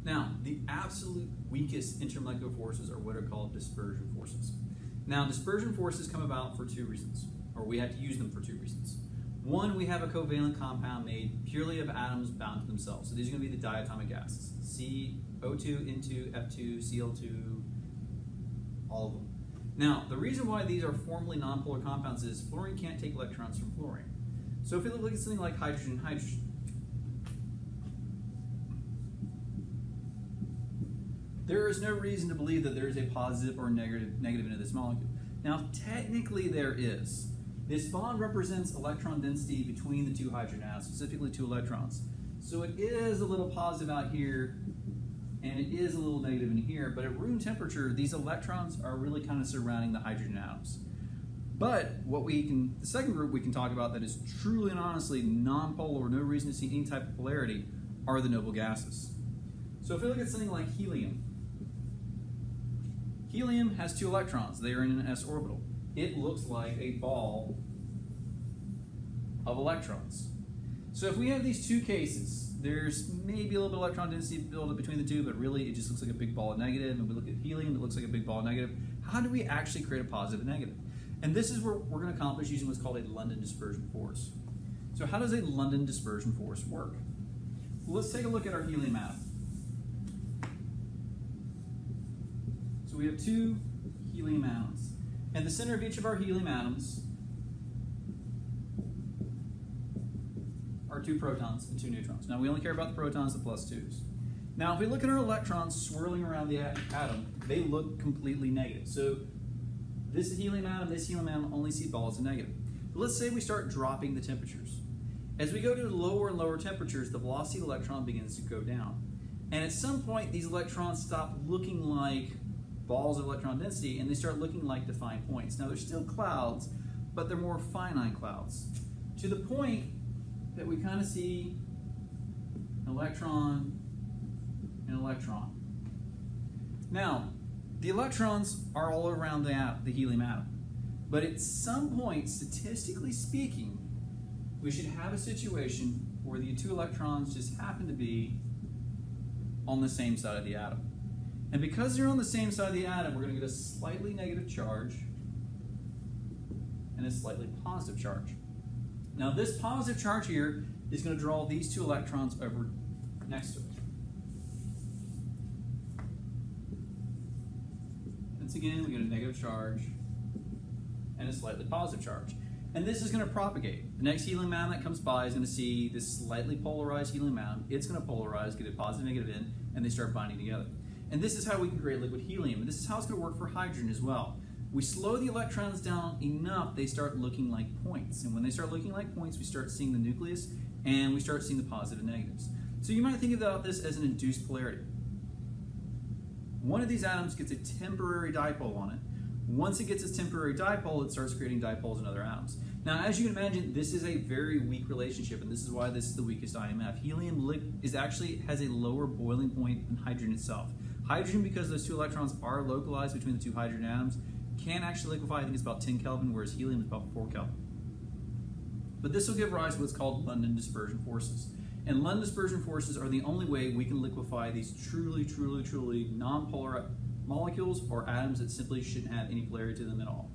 Now, the absolute weakest intermolecular forces are what are called dispersion forces. Now, dispersion forces come about for two reasons, or we have to use them for two reasons. One, we have a covalent compound made purely of atoms bound to themselves. So these are going to be the diatomic gases. CO2, N2, F2, Cl2, all of them. Now, the reason why these are formally nonpolar compounds is fluorine can't take electrons from fluorine. So if we look at something like hydrogen, there is no reason to believe that there is a positive or negative into this molecule. Now, technically there is. This bond represents electron density between the two hydrogen atoms, specifically 2 electrons. So it is a little positive out here, and it is a little negative in here, but at room temperature, these electrons are really kind of surrounding the hydrogen atoms. But the second group we can talk about that is truly and honestly non-polar, no reason to see any type of polarity, are the noble gases. So if we look at something like helium, helium has 2 electrons. They are in an s orbital. It looks like a ball of electrons. So if we have these two cases, there's maybe a little bit of electron density built up between the two, but really it just looks like a big ball of negative. And we look at helium, it looks like a big ball of negative. How do we actually create a positive and negative? And this is what we're going to accomplish using what's called a London dispersion force. So how does a London dispersion force work? Well, let's take a look at our helium atom. So we have 2 helium atoms. And the center of each of our helium atoms are 2 protons and 2 neutrons. Now we only care about the protons, the +2s. Now if we look at our electrons swirling around the atom, they look completely negative. So this helium atom only see balls of negative. But let's say we start dropping the temperatures. As we go to lower and lower temperatures, the velocity of the electron begins to go down. And at some point, these electrons stop looking like balls of electron density, and they start looking like defined points. Now, they're still clouds, but they're more finite clouds, to the point that we kind of see an electron and electron. Now, the electrons are all around the helium atom, but at some point, statistically speaking, we should have a situation where the 2 electrons just happen to be on the same side of the atom. And because they're on the same side of the atom, we're going to get a slightly negative charge and a slightly positive charge. Now this positive charge here is going to draw these 2 electrons over next to it. Once again, we get a negative charge and a slightly positive charge. And this is going to propagate. The next helium atom that comes by is going to see this slightly polarized helium atom. It's going to polarize, get a positive and negative in, and they start binding together. And this is how we can create liquid helium. And this is how it's going to work for hydrogen as well. We slow the electrons down enough, they start looking like points. And when they start looking like points, we start seeing the nucleus, and we start seeing the positive and negatives. So you might think about this as an induced polarity. One of these atoms gets a temporary dipole on it. Once it gets its temporary dipole, it starts creating dipoles in other atoms. Now, as you can imagine, this is a very weak relationship, and this is why this is the weakest IMF. Helium actually has a lower boiling point than hydrogen itself. Hydrogen, because those 2 electrons are localized between the 2 hydrogen atoms, can actually liquefy. I think it's about 10 Kelvin, whereas helium is about 4 Kelvin. But this will give rise to what's called London dispersion forces. And London dispersion forces are the only way we can liquefy these truly non-polar molecules or atoms that simply shouldn't have any polarity to them at all.